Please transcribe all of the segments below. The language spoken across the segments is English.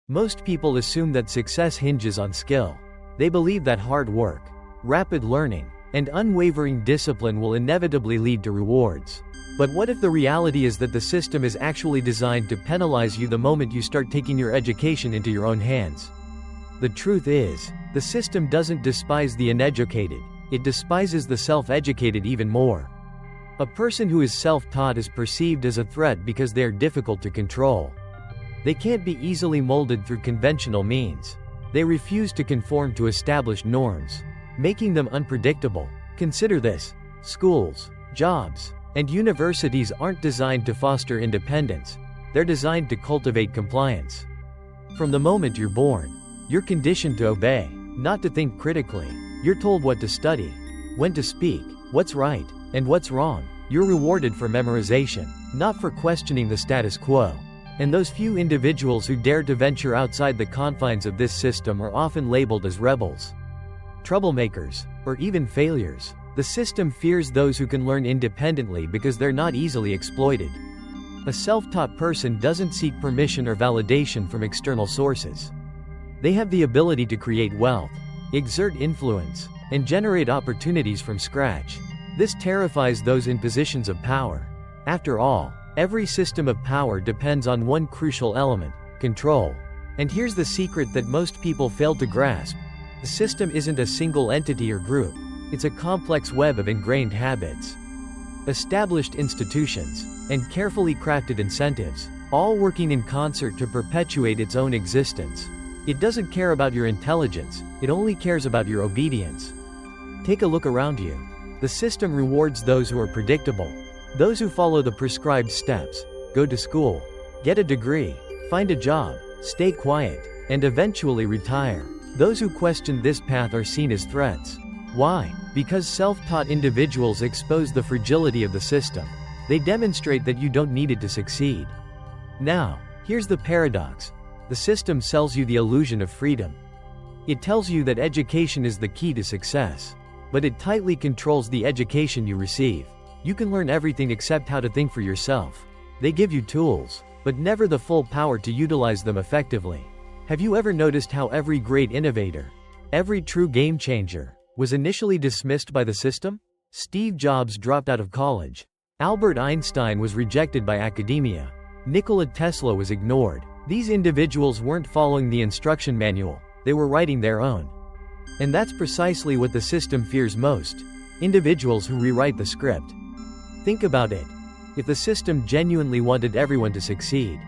Most people assume that success hinges on skill. They believe that hard work, rapid learning, and unwavering discipline will inevitably lead to rewards. But what if the reality is that the system is actually designed to penalize you the moment you start taking your education into your own hands? The truth is, the system doesn't despise the uneducated, it despises the self-educated even more. A person who is self-taught is perceived as a threat because they are difficult to control. They can't be easily molded through conventional means. They refuse to conform to established norms, making them unpredictable. Consider this: schools, jobs, and universities aren't designed to foster independence, they're designed to cultivate compliance. From the moment you're born, you're conditioned to obey, not to think critically. You're told what to study, when to speak, what's right, and what's wrong. You're rewarded for memorization, not for questioning the status quo. And those few individuals who dare to venture outside the confines of this system are often labeled as rebels, troublemakers, or even failures. The system fears those who can learn independently because they're not easily exploited. A self-taught person doesn't seek permission or validation from external sources. They have the ability to create wealth, exert influence, and generate opportunities from scratch. This terrifies those in positions of power. After all, every system of power depends on one crucial element: control. And here's the secret that most people fail to grasp. The system isn't a single entity or group. It's a complex web of ingrained habits, established institutions, and carefully crafted incentives, all working in concert to perpetuate its own existence. It doesn't care about your intelligence, it only cares about your obedience. Take a look around you. The system rewards those who are predictable, those who follow the prescribed steps: go to school, get a degree, find a job, stay quiet, and eventually retire. Those who question this path are seen as threats. Why? Because self-taught individuals expose the fragility of the system. They demonstrate that you don't need it to succeed. Now, here's the paradox. The system sells you the illusion of freedom. It tells you that education is the key to success. But it tightly controls the education you receive. You can learn everything except how to think for yourself. They give you tools, but never the full power to utilize them effectively. Have you ever noticed how every great innovator, every true game changer, was initially dismissed by the system? Steve Jobs dropped out of college. Albert Einstein was rejected by academia. Nikola Tesla was ignored. These individuals weren't following the instruction manual, they were writing their own. And that's precisely what the system fears most: individuals who rewrite the script. Think about it. If the system genuinely wanted everyone to succeed,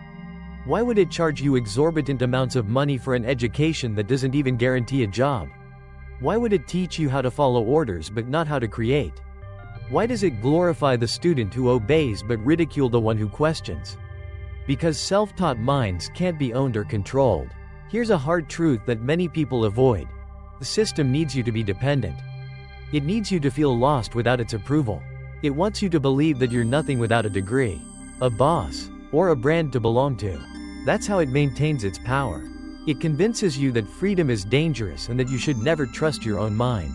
why would it charge you exorbitant amounts of money for an education that doesn't even guarantee a job? Why would it teach you how to follow orders but not how to create? Why does it glorify the student who obeys but ridicule the one who questions? Because self-taught minds can't be owned or controlled. Here's a hard truth that many people avoid. The system needs you to be dependent. It needs you to feel lost without its approval. It wants you to believe that you're nothing without a degree, a boss, or a brand to belong to. That's how it maintains its power. It convinces you that freedom is dangerous and that you should never trust your own mind.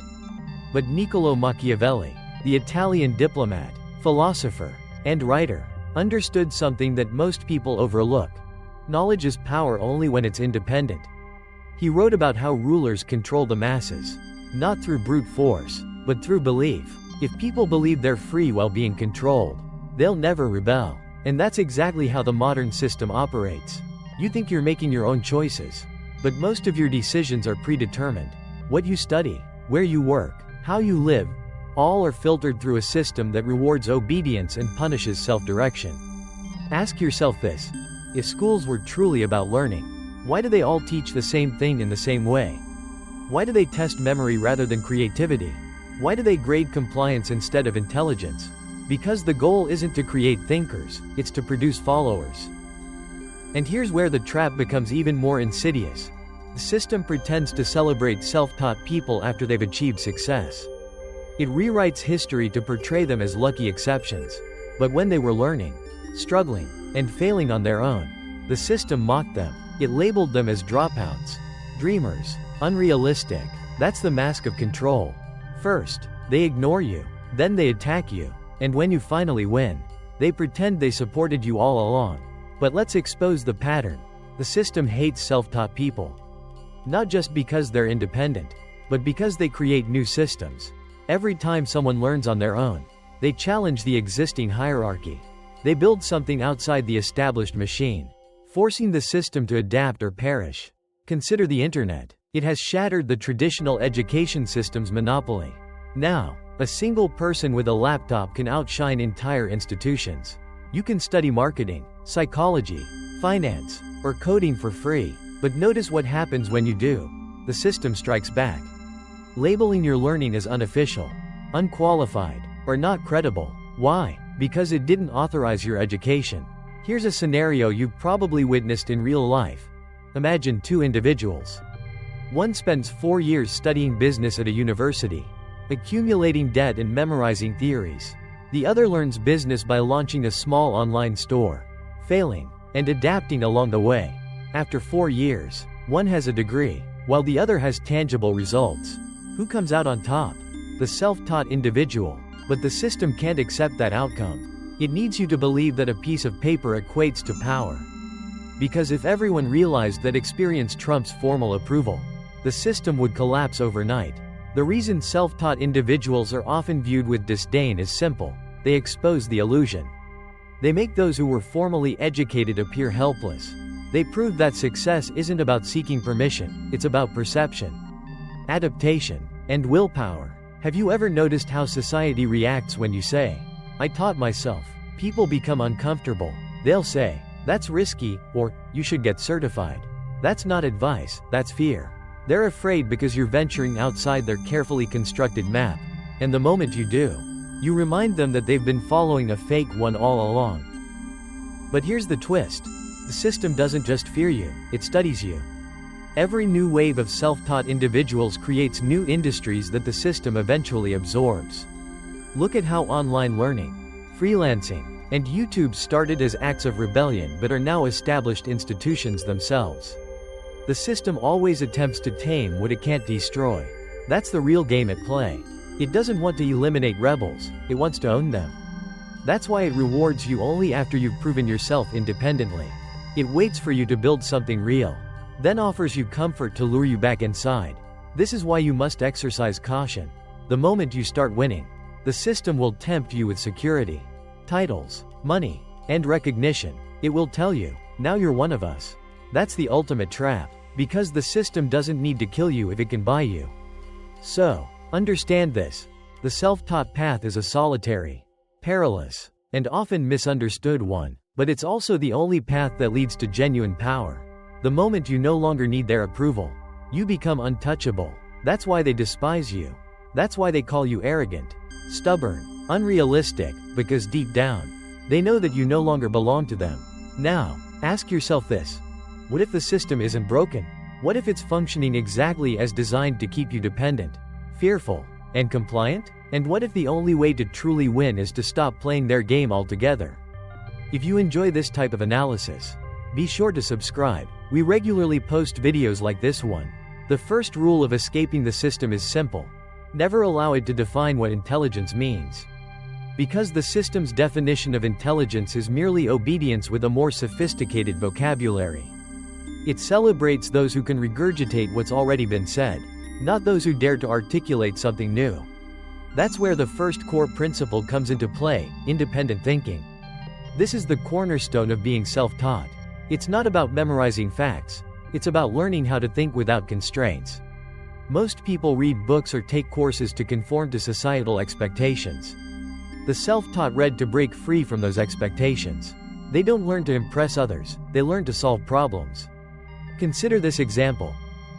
But Niccolò Machiavelli, the Italian diplomat, philosopher, and writer, understood something that most people overlook. Knowledge is power only when it's independent. He wrote about how rulers control the masses, not through brute force, but through belief. If people believe they're free while being controlled, they'll never rebel. And that's exactly how the modern system operates. You think you're making your own choices, but most of your decisions are predetermined. What you study, where you work, how you live, all are filtered through a system that rewards obedience and punishes self-direction. Ask yourself this: if schools were truly about learning, why do they all teach the same thing in the same way? Why do they test memory rather than creativity? Why do they grade compliance instead of intelligence? Because the goal isn't to create thinkers, it's to produce followers. And here's where the trap becomes even more insidious. The system pretends to celebrate self-taught people after they've achieved success. It rewrites history to portray them as lucky exceptions. But when they were learning, struggling, and failing on their own, the system mocked them. It labeled them as dropouts, dreamers, unrealistic. That's the mask of control. First, they ignore you, then they attack you, and when you finally win, they pretend they supported you all along. But let's expose the pattern. The system hates self-taught people. Not just because they're independent, but because they create new systems. Every time someone learns on their own, they challenge the existing hierarchy. They build something outside the established machine, forcing the system to adapt or perish. Consider the internet. It has shattered the traditional education system's monopoly. Now, a single person with a laptop can outshine entire institutions. You can study marketing, psychology, finance, or coding for free, but notice what happens when you do. The system strikes back, labeling your learning as unofficial, unqualified, or not credible. Why? Because it didn't authorize your education. Here's a scenario you've probably witnessed in real life. Imagine two individuals. One spends 4 years studying business at a university, accumulating debt and memorizing theories. The other learns business by launching a small online store, failing, and adapting along the way. After 4 years, one has a degree, while the other has tangible results. Who comes out on top? The self-taught individual. But the system can't accept that outcome. It needs you to believe that a piece of paper equates to power. Because if everyone realized that experience trumps formal approval, the system would collapse overnight. The reason self-taught individuals are often viewed with disdain is simple: they expose the illusion. They make those who were formally educated appear helpless. They prove that success isn't about seeking permission, it's about perception, adaptation, and willpower. Have you ever noticed how society reacts when you say, "I taught myself"? People become uncomfortable. They'll say, "That's risky," or "You should get certified." That's not advice, that's fear. They're afraid because you're venturing outside their carefully constructed map. And the moment you do, you remind them that they've been following a fake one all along. But here's the twist. The system doesn't just fear you, it studies you. Every new wave of self-taught individuals creates new industries that the system eventually absorbs. Look at how online learning, freelancing, and YouTube started as acts of rebellion but are now established institutions themselves. The system always attempts to tame what it can't destroy. That's the real game at play. It doesn't want to eliminate rebels, it wants to own them. That's why it rewards you only after you've proven yourself independently. It waits for you to build something real, then offers you comfort to lure you back inside. This is why you must exercise caution. The moment you start winning, the system will tempt you with security, titles, money, and recognition. It will tell you, "Now you're one of us." That's the ultimate trap, because the system doesn't need to kill you if it can buy you. So, understand this. The self-taught path is a solitary, perilous, and often misunderstood one, but it's also the only path that leads to genuine power. The moment you no longer need their approval, you become untouchable. That's why they despise you. That's why they call you arrogant, stubborn, unrealistic, because deep down, they know that you no longer belong to them. Now, ask yourself this. What if the system isn't broken? What if it's functioning exactly as designed to keep you dependent, fearful, and compliant? And what if the only way to truly win is to stop playing their game altogether? If you enjoy this type of analysis, be sure to subscribe. We regularly post videos like this one. The first rule of escaping the system is simple. Never allow it to define what intelligence means. Because the system's definition of intelligence is merely obedience with a more sophisticated vocabulary. It celebrates those who can regurgitate what's already been said, not those who dare to articulate something new. That's where the first core principle comes into play: independent thinking. This is the cornerstone of being self-taught. It's not about memorizing facts, it's about learning how to think without constraints. Most people read books or take courses to conform to societal expectations. The self-taught read to break free from those expectations. They don't learn to impress others, they learn to solve problems. Consider this example.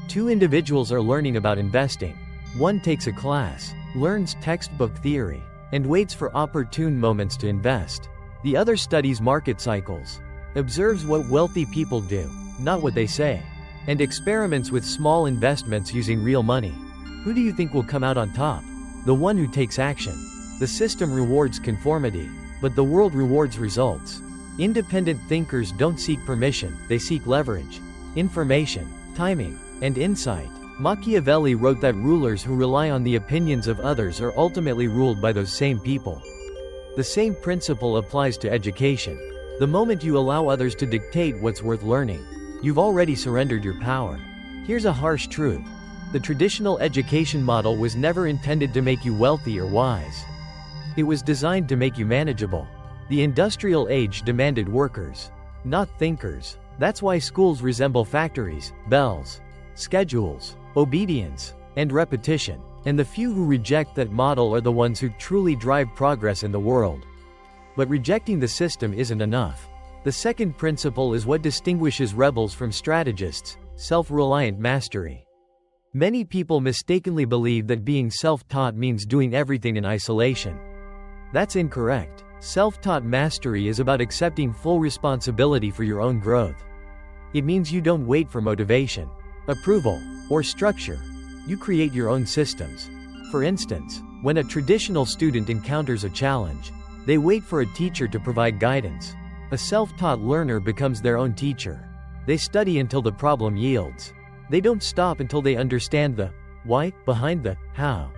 Two individuals are learning about investing. One takes a class, learns textbook theory, and waits for opportune moments to invest. The other studies market cycles, observes what wealthy people do, not what they say, and experiments with small investments using real money. Who do you think will come out on top? The one who takes action. The system rewards conformity, but the world rewards results. Independent thinkers don't seek permission, they seek leverage, information, timing, and insight. Machiavelli wrote that rulers who rely on the opinions of others are ultimately ruled by those same people. The same principle applies to education. The moment you allow others to dictate what's worth learning, you've already surrendered your power. Here's a harsh truth. The traditional education model was never intended to make you wealthy or wise. It was designed to make you manageable. The industrial age demanded workers, not thinkers. That's why schools resemble factories: bells, schedules, obedience, and repetition. And the few who reject that model are the ones who truly drive progress in the world. But rejecting the system isn't enough. The second principle is what distinguishes rebels from strategists: self-reliant mastery. Many people mistakenly believe that being self-taught means doing everything in isolation. That's incorrect. Self-taught mastery is about accepting full responsibility for your own growth. It means you don't wait for motivation, approval, or structure. You create your own systems. For instance, when a traditional student encounters a challenge, they wait for a teacher to provide guidance. A self-taught learner becomes their own teacher. They study until the problem yields. They don't stop until they understand the why behind the how.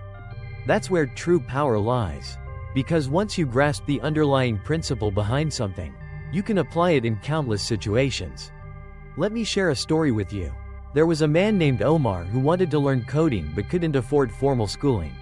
That's where true power lies. Because once you grasp the underlying principle behind something, you can apply it in countless situations. Let me share a story with you. There was a man named Omar who wanted to learn coding but couldn't afford formal schooling.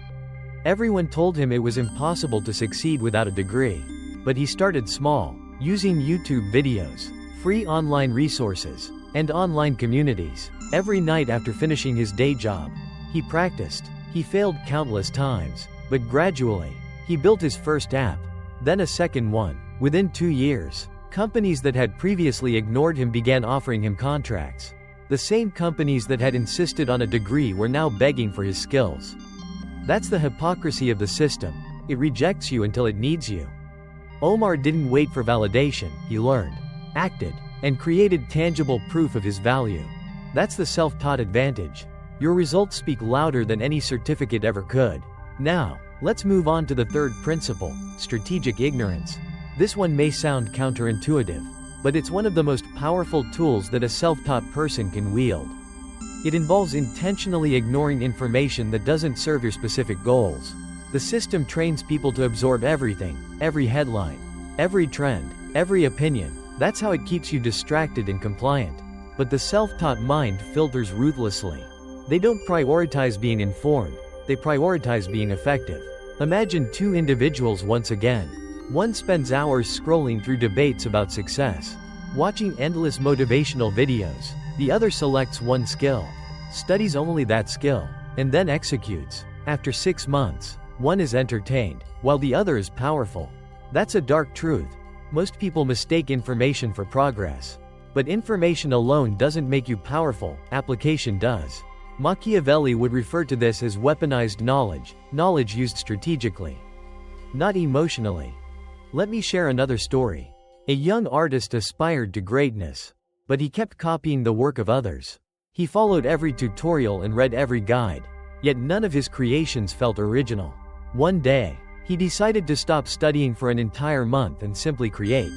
Everyone told him it was impossible to succeed without a degree. But he started small, using YouTube videos, free online resources, and online communities. Every night after finishing his day job, he practiced. He failed countless times, but gradually, he built his first app, then a second one. Within 2 years, companies that had previously ignored him began offering him contracts. The same companies that had insisted on a degree were now begging for his skills. That's the hypocrisy of the system. It rejects you until it needs you. Omar didn't wait for validation. He learned, acted, and created tangible proof of his value. That's the self-taught advantage. Your results speak louder than any certificate ever could. Now, let's move on to the third principle: strategic ignorance. This one may sound counterintuitive, but it's one of the most powerful tools that a self-taught person can wield. It involves intentionally ignoring information that doesn't serve your specific goals. The system trains people to absorb everything, every headline, every trend, every opinion. That's how it keeps you distracted and compliant. But the self-taught mind filters ruthlessly. They don't prioritize being informed, they prioritize being effective. Imagine two individuals once again. One spends hours scrolling through debates about success, watching endless motivational videos. The other selects one skill, studies only that skill, and then executes. After 6 months, one is entertained, while the other is powerful. That's a dark truth. Most people mistake information for progress. But information alone doesn't make you powerful, application does. Machiavelli would refer to this as weaponized knowledge, knowledge used strategically, not emotionally. Let me share another story. A young artist aspired to greatness, but he kept copying the work of others. He followed every tutorial and read every guide, yet none of his creations felt original. One day, he decided to stop studying for an entire month and simply create.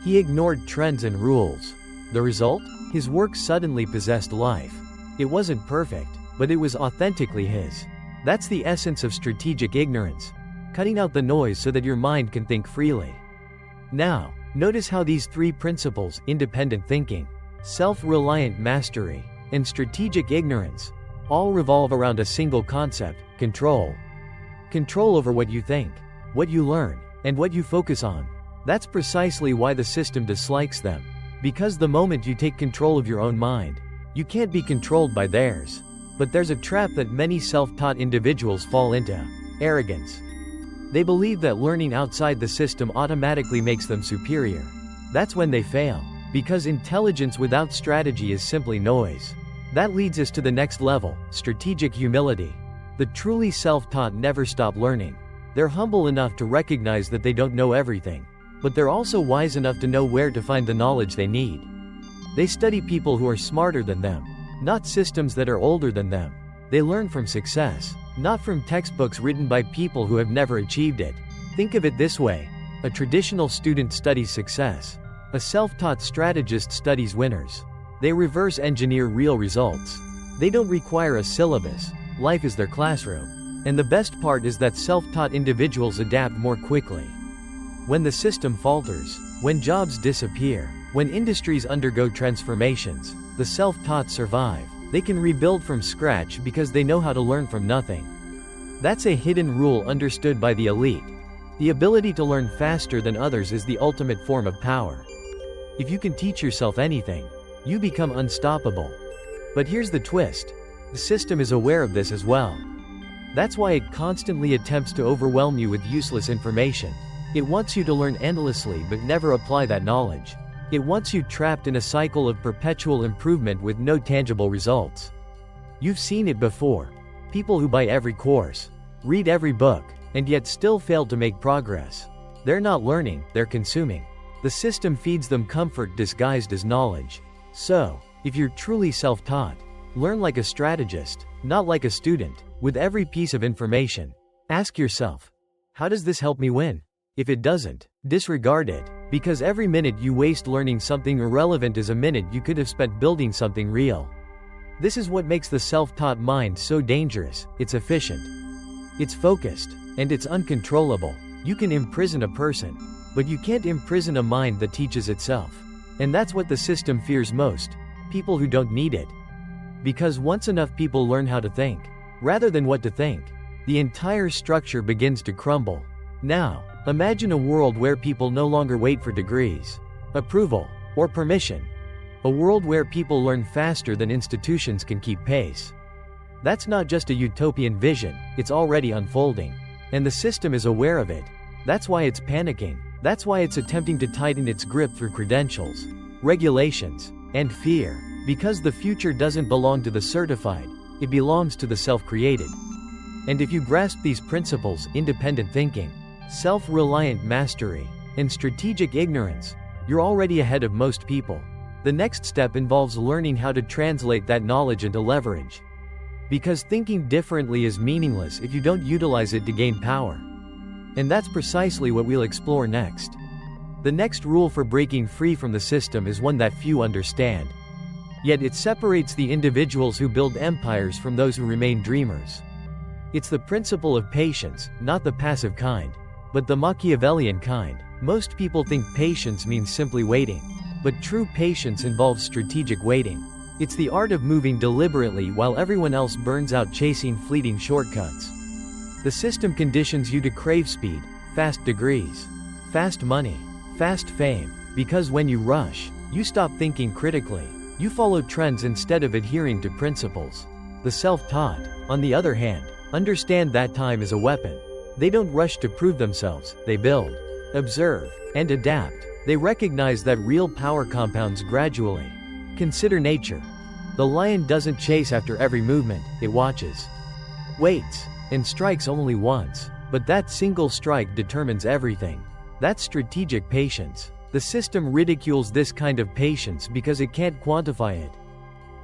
He ignored trends and rules. The result? His work suddenly possessed life. It wasn't perfect, but it was authentically his. That's the essence of strategic ignorance, cutting out the noise so that your mind can think freely. Now, notice how these three principles: independent thinking, self-reliant mastery, and strategic ignorance, all revolve around a single concept: control. Control over what you think, what you learn, and what you focus on. That's precisely why the system dislikes them. Because the moment you take control of your own mind, you can't be controlled by theirs. But there's a trap that many self-taught individuals fall into: arrogance. They believe that learning outside the system automatically makes them superior. That's when they fail, because intelligence without strategy is simply noise. That leads us to the next level: strategic humility. The truly self-taught never stop learning. They're humble enough to recognize that they don't know everything, but they're also wise enough to know where to find the knowledge they need. They study people who are smarter than them, not systems that are older than them. They learn from success, not from textbooks written by people who have never achieved it. Think of it this way: a traditional student studies success. A self-taught strategist studies winners. They reverse engineer real results. They don't require a syllabus. Life is their classroom. And the best part is that self-taught individuals adapt more quickly. When the system falters, when jobs disappear, When industries undergo transformations, the self-taught survive. They can rebuild from scratch because they know how to learn from nothing. That's a hidden rule understood by the elite. The ability to learn faster than others is the ultimate form of power. If you can teach yourself anything, you become unstoppable. But here's the twist. The system is aware of this as well. That's why it constantly attempts to overwhelm you with useless information. It wants you to learn endlessly but never apply that knowledge. It wants you trapped in a cycle of perpetual improvement with no tangible results. You've seen it before. People who buy every course, read every book, and yet still fail to make progress. They're not learning, they're consuming. The system feeds them comfort disguised as knowledge. So, if you're truly self-taught, learn like a strategist, not like a student. With every piece of information, ask yourself, how does this help me win? If it doesn't, disregard it, because every minute you waste learning something irrelevant is a minute you could have spent building something real. This is what makes the self-taught mind so dangerous. It's efficient, it's focused, and it's uncontrollable. You can imprison a person, but you can't imprison a mind that teaches itself. And that's what the system fears most, people who don't need it. Because once enough people learn how to think, rather than what to think, the entire structure begins to crumble. Now, imagine a world where people no longer wait for degrees, approval, or permission. A world where people learn faster than institutions can keep pace. That's not just a utopian vision, it's already unfolding. And the system is aware of it. That's why it's panicking. That's why it's attempting to tighten its grip through credentials, regulations, and fear. Because the future doesn't belong to the certified, it belongs to the self-created. And if you grasp these principles, independent thinking, self-reliant mastery, and strategic ignorance, you're already ahead of most people. The next step involves learning how to translate that knowledge into leverage. Because thinking differently is meaningless if you don't utilize it to gain power. And that's precisely what we'll explore next. The next rule for breaking free from the system is one that few understand. Yet it separates the individuals who build empires from those who remain dreamers. It's the principle of patience, not the passive kind, but the Machiavellian kind. Most people think patience means simply waiting. But true patience involves strategic waiting. It's the art of moving deliberately while everyone else burns out chasing fleeting shortcuts. The system conditions you to crave speed, fast degrees, fast money, fast fame, because when you rush, you stop thinking critically. You follow trends instead of adhering to principles. The self-taught, on the other hand, understand that time is a weapon. They don't rush to prove themselves, they build, observe, and adapt. They recognize that real power compounds gradually. Consider nature. The lion doesn't chase after every movement, it watches, waits, and strikes only once. But that single strike determines everything. That's strategic patience. The system ridicules this kind of patience because it can't quantify it.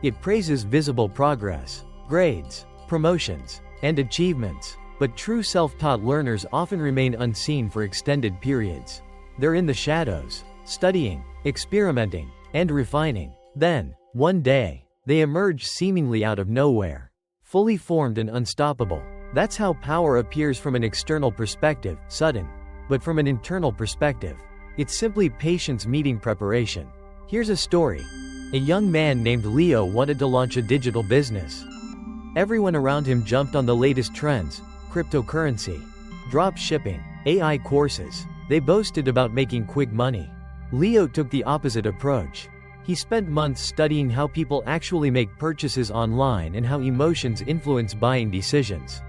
It praises visible progress, grades, promotions, and achievements. But true self-taught learners often remain unseen for extended periods. They're in the shadows, studying, experimenting, and refining. Then, one day, they emerge seemingly out of nowhere, fully formed and unstoppable. That's how power appears from an external perspective, sudden. But from an internal perspective, it's simply patience meeting preparation. Here's a story. A young man named Leo wanted to launch a digital business. Everyone around him jumped on the latest trends: cryptocurrency, drop shipping, AI courses. They boasted about making quick money. Leo took the opposite approach. He spent months studying how people actually make purchases online and how emotions influence buying decisions.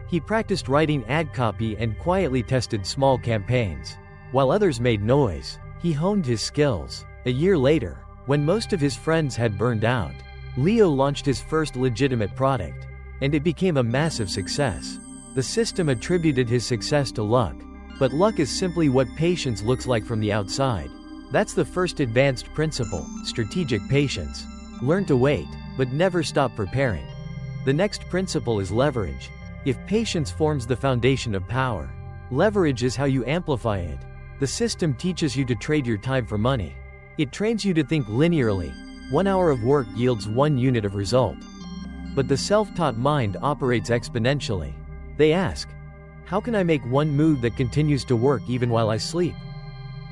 He practiced writing ad copy and quietly tested small campaigns. While others made noise, he honed his skills. A year later, when most of his friends had burned out, Leo launched his first legitimate product, and it became a massive success. The system attributed his success to luck, but luck is simply what patience looks like from the outside. That's the first advanced principle, strategic patience. Learn to wait, but never stop preparing. The next principle is leverage. If patience forms the foundation of power, leverage is how you amplify it. The system teaches you to trade your time for money. It trains you to think linearly. 1 hour of work yields 1 unit of result. But the self-taught mind operates exponentially. They ask, how can I make one move that continues to work even while I sleep?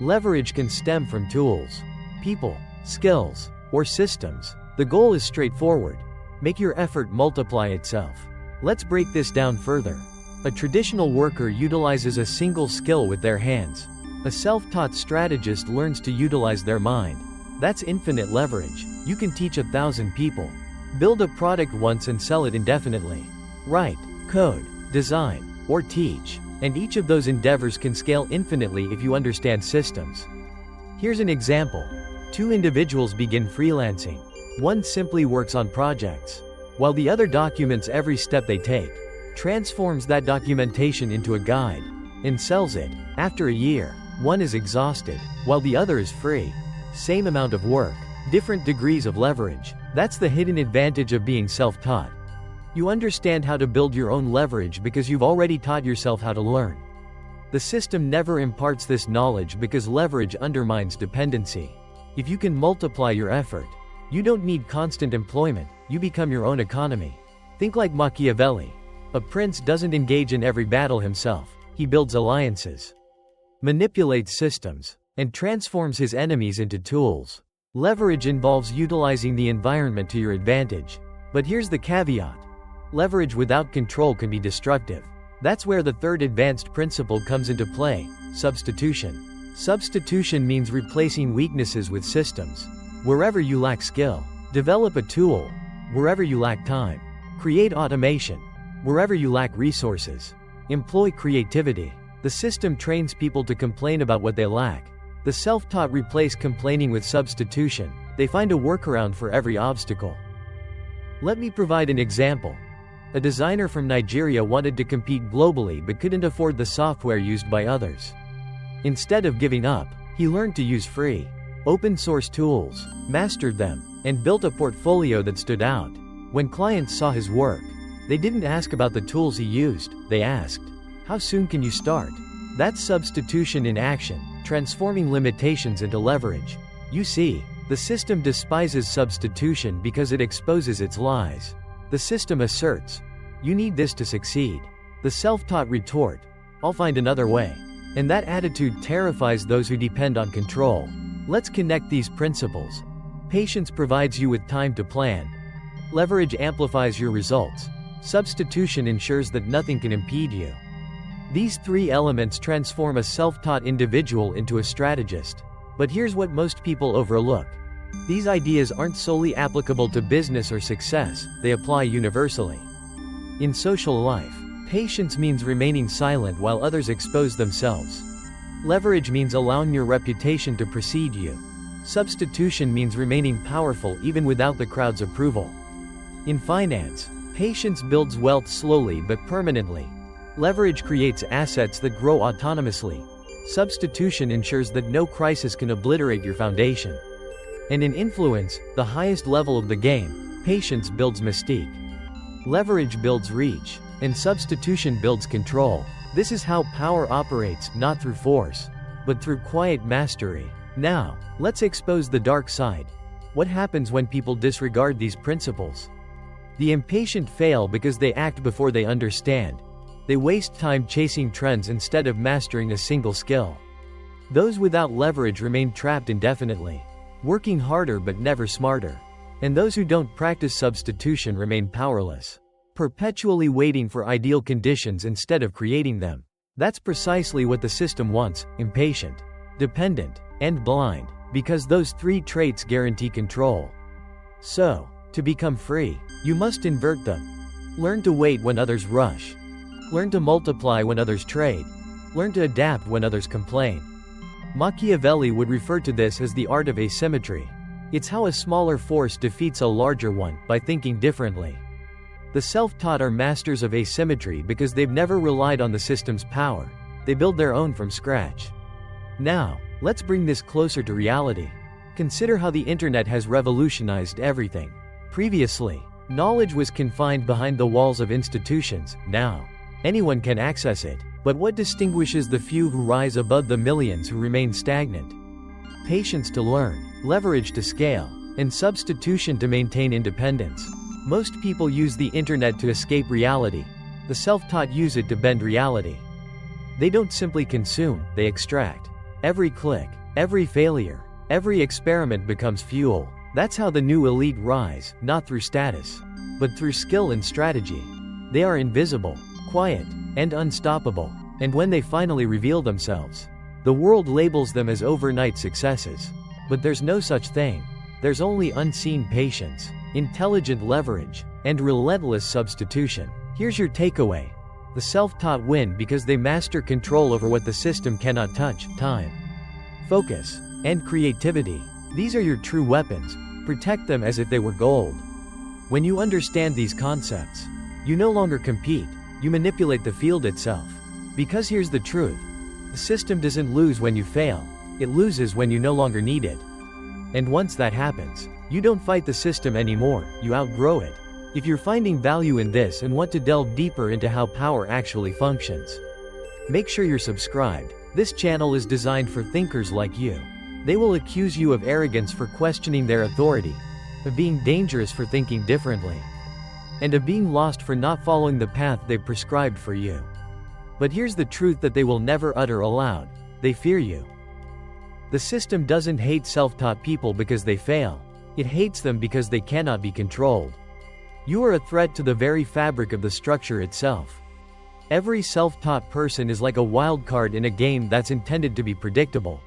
Leverage can stem from tools, people, skills, or systems, the goal is straightforward. Make your effort multiply itself. Let's break this down further. A traditional worker utilizes a single skill with their hands. A self-taught strategist learns to utilize their mind. That's infinite leverage. You can teach 1,000 people. Build a product once and sell it indefinitely. Write, code, design, or teach. And each of those endeavors can scale infinitely if you understand systems. Here's an example. Two individuals begin freelancing. One simply works on projects, while the other documents every step they take, transforms that documentation into a guide, and sells it. After a year, one is exhausted, while the other is free. Same amount of work, different degrees of leverage. That's the hidden advantage of being self-taught. You understand how to build your own leverage because you've already taught yourself how to learn. The system never imparts this knowledge because leverage undermines dependency. If you can multiply your effort, you don't need constant employment, you become your own economy. Think like Machiavelli. A prince doesn't engage in every battle himself, he builds alliances, manipulates systems, and transforms his enemies into tools. Leverage involves utilizing the environment to your advantage. But here's the caveat. Leverage without control can be destructive. That's where the third advanced principle comes into play: substitution. Substitution means replacing weaknesses with systems. Wherever you lack skill, develop a tool. Wherever you lack time, create automation. Wherever you lack resources, employ creativity. The system trains people to complain about what they lack. The self-taught replace complaining with substitution. They find a workaround for every obstacle. Let me provide an example. A designer from Nigeria wanted to compete globally but couldn't afford the software used by others. Instead of giving up, he learned to use free, open-source tools, mastered them, and built a portfolio that stood out. When clients saw his work, they didn't ask about the tools he used, they asked, "How soon can you start?" That's substitution in action, transforming limitations into leverage. You see, the system despises substitution because it exposes its lies. The system asserts, "You need this to succeed." The self-taught retort, "I'll find another way." And that attitude terrifies those who depend on control. Let's connect these principles. Patience provides you with time to plan. Leverage amplifies your results. Substitution ensures that nothing can impede you. These three elements transform a self-taught individual into a strategist. But here's what most people overlook. These ideas aren't solely applicable to business or success, they apply universally. In social life, patience means remaining silent while others expose themselves. Leverage means allowing your reputation to precede you. Substitution means remaining powerful even without the crowd's approval. In finance, patience builds wealth slowly but permanently. Leverage creates assets that grow autonomously. Substitution ensures that no crisis can obliterate your foundation. And in influence, the highest level of the game, patience builds mystique. Leverage builds reach, and substitution builds control. This is how power operates, not through force, but through quiet mastery. Now, let's expose the dark side. What happens when people disregard these principles? The impatient fail because they act before they understand. They waste time chasing trends instead of mastering a single skill. Those without leverage remain trapped indefinitely, working harder but never smarter. And those who don't practice substitution remain powerless, perpetually waiting for ideal conditions instead of creating them. That's precisely what the system wants: impatient, dependent, and blind, because those three traits guarantee control. So, to become free, you must invert them. Learn to wait when others rush. Learn to multiply when others trade. Learn to adapt when others complain. Machiavelli would refer to this as the art of asymmetry. It's how a smaller force defeats a larger one, by thinking differently. The self-taught are masters of asymmetry because they've never relied on the system's power. They build their own from scratch. Now, let's bring this closer to reality. Consider how the internet has revolutionized everything. Previously, knowledge was confined behind the walls of institutions. Now, anyone can access it. But what distinguishes the few who rise above the millions who remain stagnant? Patience to learn, leverage to scale, and substitution to maintain independence. Most people use the internet to escape reality. The self-taught use it to bend reality. They don't simply consume, they extract. Every click, every failure, Every experiment becomes fuel. That's how the new elite rise, not through status, but through skill and strategy. They are invisible, quiet, and unstoppable. And when they finally reveal themselves, the world labels them as overnight successes. But there's no such thing. There's only unseen patience, intelligent leverage, and relentless substitution. Here's your takeaway. The self-taught win because they master control over what the system cannot touch: time, focus, and creativity. These are your true weapons. Protect them as if they were gold. When you understand these concepts, you no longer compete, you manipulate the field itself. Because here's the truth. The system doesn't lose when you fail. It loses when you no longer need it. And once that happens, you don't fight the system anymore, you outgrow it. If you're finding value in this and want to delve deeper into how power actually functions, make sure you're subscribed. This channel is designed for thinkers like you. They will accuse you of arrogance for questioning their authority, of being dangerous for thinking differently, and of being lost for not following the path they've prescribed for you. But here's the truth that they will never utter aloud: they fear you. The system doesn't hate self-taught people because they fail. It hates them because they cannot be controlled. You are a threat to the very fabric of the structure itself. Every self-taught person is like a wild card in a game that's intended to be predictable.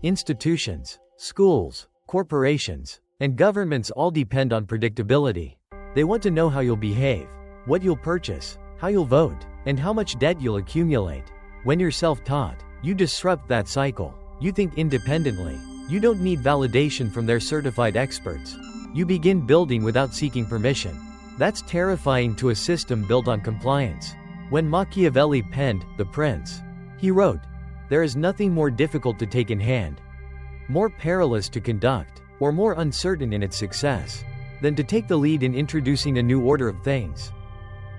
Institutions, schools, corporations, and governments all depend on predictability. They want to know how you'll behave, what you'll purchase, how you'll vote, and how much debt you'll accumulate. When you're self-taught, you disrupt that cycle. You think independently. You don't need validation from their certified experts. You begin building without seeking permission. That's terrifying to a system built on compliance. When Machiavelli penned The Prince, he wrote, "There is nothing more difficult to take in hand, more perilous to conduct, or more uncertain in its success, than to take the lead in introducing a new order of things."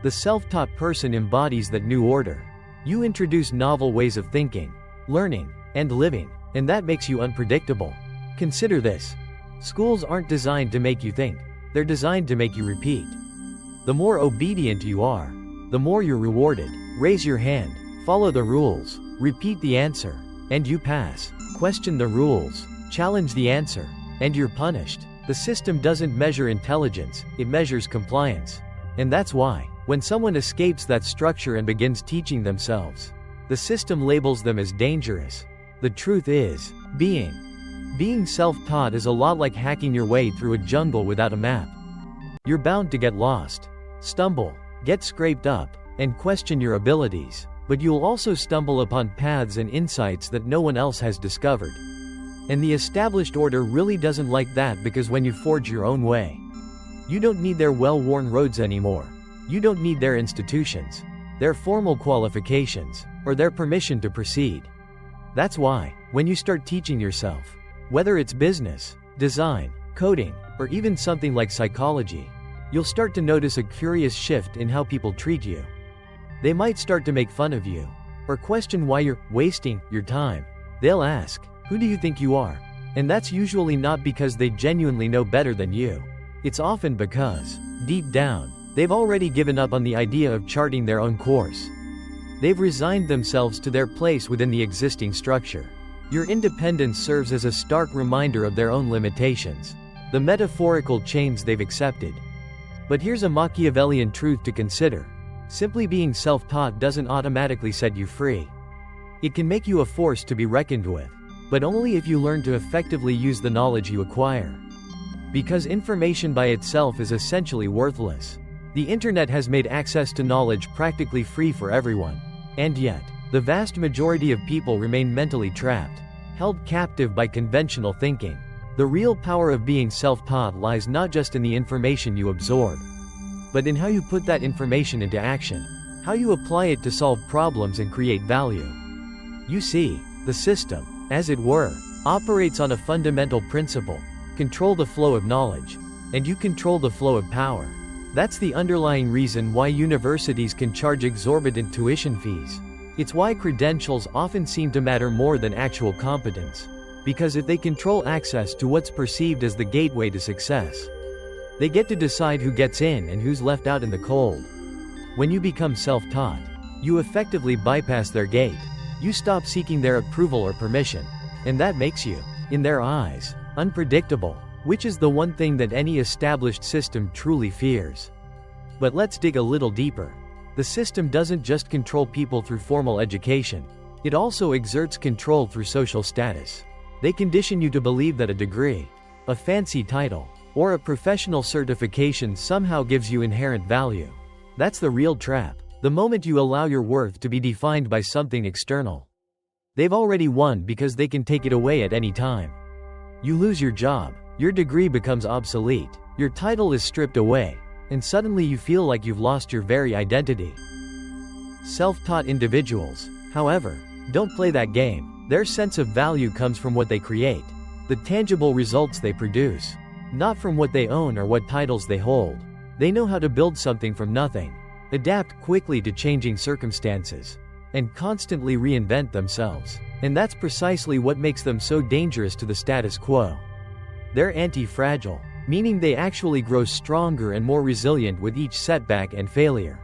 The self-taught person embodies that new order. You introduce novel ways of thinking, learning, and living, and that makes you unpredictable. Consider this. Schools aren't designed to make you think. They're designed to make you repeat. The more obedient you are, the more you're rewarded. Raise your hand, follow the rules, repeat the answer, and you pass. Question the rules, challenge the answer, and you're punished. The system doesn't measure intelligence, it measures compliance. And that's why, when someone escapes that structure and begins teaching themselves, the system labels them as dangerous. The truth is, being self-taught is a lot like hacking your way through a jungle without a map. You're bound to get lost, stumble, get scraped up, and question your abilities, but you'll also stumble upon paths and insights that no one else has discovered. And the established order really doesn't like that, because when you forge your own way, you don't need their well-worn roads anymore. You don't need their institutions, their formal qualifications, or their permission to proceed. That's why, when you start teaching yourself, whether it's business, design, coding, or even something like psychology, you'll start to notice a curious shift in how people treat you. They might start to make fun of you, or question why you're wasting your time. They'll ask, "Who do you think you are?" And that's usually not because they genuinely know better than you. It's often because, deep down, they've already given up on the idea of charting their own course. They've resigned themselves to their place within the existing structure. Your independence serves as a stark reminder of their own limitations, the metaphorical chains they've accepted. But here's a Machiavellian truth to consider. Simply being self-taught doesn't automatically set you free. It can make you a force to be reckoned with, but only if you learn to effectively use the knowledge you acquire. Because information by itself is essentially worthless. The internet has made access to knowledge practically free for everyone. And yet, the vast majority of people remain mentally trapped, held captive by conventional thinking. The real power of being self-taught lies not just in the information you absorb, but in how you put that information into action, how you apply it to solve problems and create value. You see, the system, as it were, operates on a fundamental principle: control the flow of knowledge, and you control the flow of power. That's the underlying reason why universities can charge exorbitant tuition fees. It's why credentials often seem to matter more than actual competence. Because if they control access to what's perceived as the gateway to success, they get to decide who gets in and who's left out in the cold. When you become self-taught, you effectively bypass their gate. You stop seeking their approval or permission, and that makes you in their eyes, unpredictable, which is the one thing that any established system truly fears. But let's dig a little deeper. The system doesn't just control people through formal education, it also exerts control through social status. They condition you to believe that a degree, a fancy title, or a professional certification somehow gives you inherent value. That's the real trap. The moment you allow your worth to be defined by something external, they've already won because they can take it away at any time. You lose your job, your degree becomes obsolete, your title is stripped away, and suddenly you feel like you've lost your very identity. Self-taught individuals, however, don't play that game. Their sense of value comes from what they create, the tangible results they produce, not from what they own or what titles they hold. They know how to build something from nothing, adapt quickly to changing circumstances, and constantly reinvent themselves. And that's precisely what makes them so dangerous to the status quo. They're anti-fragile, meaning they actually grow stronger and more resilient with each setback and failure.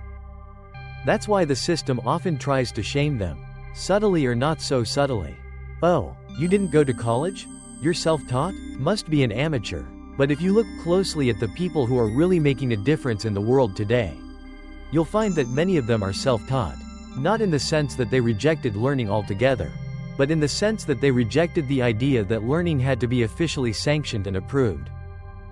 That's why the system often tries to shame them, subtly or not so subtly. Oh, you didn't go to college? You're self-taught? Must be an amateur. But if you look closely at the people who are really making a difference in the world today, you'll find that many of them are self-taught. Not in the sense that they rejected learning altogether, but in the sense that they rejected the idea that learning had to be officially sanctioned and approved.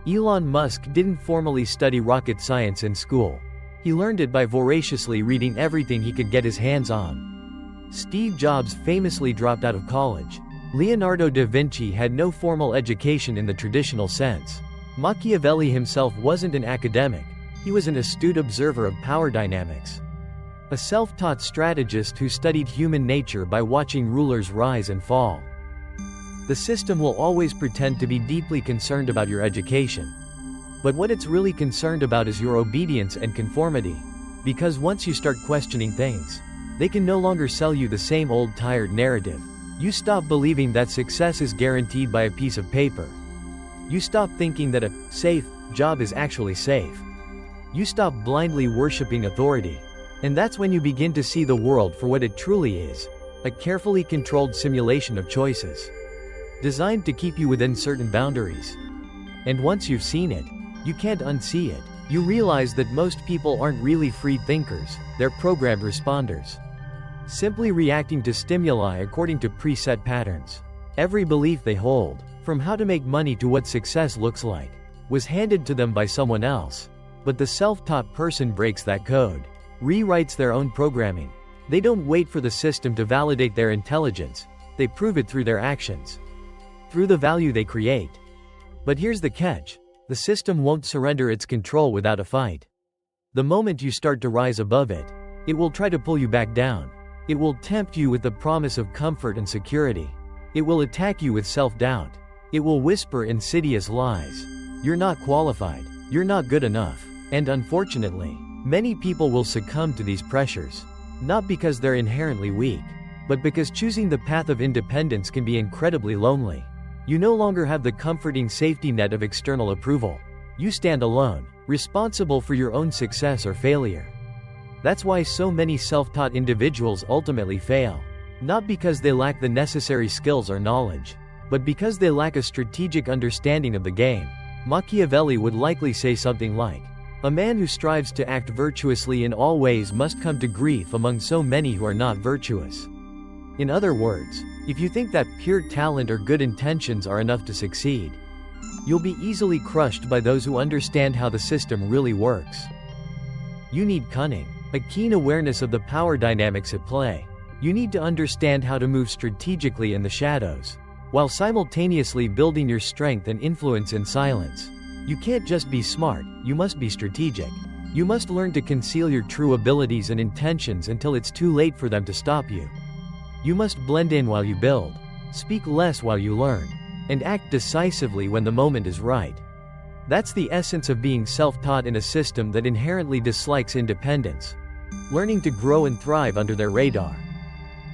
Elon Musk didn't formally study rocket science in school. He learned it by voraciously reading everything he could get his hands on. Steve Jobs famously dropped out of college. Leonardo da Vinci had no formal education in the traditional sense. Machiavelli himself wasn't an academic, he was an astute observer of power dynamics. A self-taught strategist who studied human nature by watching rulers rise and fall. The system will always pretend to be deeply concerned about your education. But what it's really concerned about is your obedience and conformity. Because once you start questioning things, they can no longer sell you the same old tired narrative. You stop believing that success is guaranteed by a piece of paper. You stop thinking that a safe job is actually safe. You stop blindly worshiping authority. And that's when you begin to see the world for what it truly is, a carefully controlled simulation of choices, designed to keep you within certain boundaries. And once you've seen it, you can't unsee it. You realize that most people aren't really free thinkers, they're programmed responders, simply reacting to stimuli according to preset patterns. Every belief they hold, from how to make money to what success looks like, was handed to them by someone else. But the self-taught person breaks that code, rewrites their own programming. They don't wait for the system to validate their intelligence, they prove it through their actions, through the value they create. But here's the catch. The system won't surrender its control without a fight. The moment you start to rise above it, it will try to pull you back down. It will tempt you with the promise of comfort and security. It will attack you with self-doubt. It will whisper insidious lies. You're not qualified. You're not good enough. And unfortunately, many people will succumb to these pressures. Not because they're inherently weak, but because choosing the path of independence can be incredibly lonely. You no longer have the comforting safety net of external approval. You stand alone, responsible for your own success or failure. That's why so many self-taught individuals ultimately fail. Not because they lack the necessary skills or knowledge, but because they lack a strategic understanding of the game. Machiavelli would likely say something like, "A man who strives to act virtuously in all ways must come to grief among so many who are not virtuous." In other words, if you think that pure talent or good intentions are enough to succeed, you'll be easily crushed by those who understand how the system really works. You need cunning, a keen awareness of the power dynamics at play. You need to understand how to move strategically in the shadows, while simultaneously building your strength and influence in silence. You can't just be smart, you must be strategic. You must learn to conceal your true abilities and intentions until it's too late for them to stop you. You must blend in while you build, speak less while you learn, and act decisively when the moment is right. That's the essence of being self-taught in a system that inherently dislikes independence, learning to grow and thrive under their radar.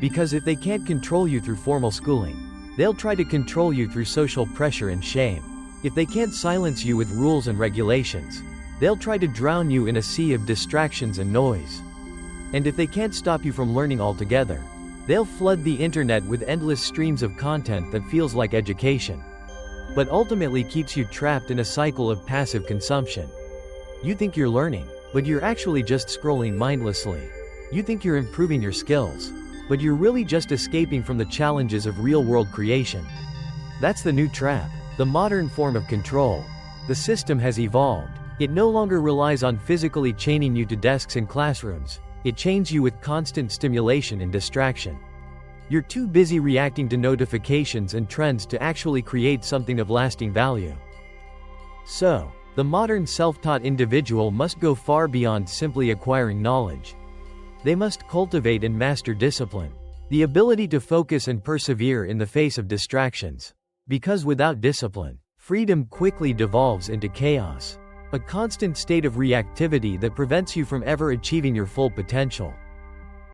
Because if they can't control you through formal schooling, they'll try to control you through social pressure and shame. If they can't silence you with rules and regulations, they'll try to drown you in a sea of distractions and noise. And if they can't stop you from learning altogether, They'll flood the internet with endless streams of content that feels like education, but ultimately keeps you trapped in a cycle of passive consumption. You think you're learning, but you're actually just scrolling mindlessly. You think you're improving your skills, but you're really just escaping from the challenges of real-world creation. That's the new trap, the modern form of control. The system has evolved. It no longer relies on physically chaining you to desks in classrooms. It chains you with constant stimulation and distraction. You're too busy reacting to notifications and trends to actually create something of lasting value. So, the modern self-taught individual must go far beyond simply acquiring knowledge. They must cultivate and master discipline, the ability to focus and persevere in the face of distractions. Because without discipline, freedom quickly devolves into chaos, a constant state of reactivity that prevents you from ever achieving your full potential.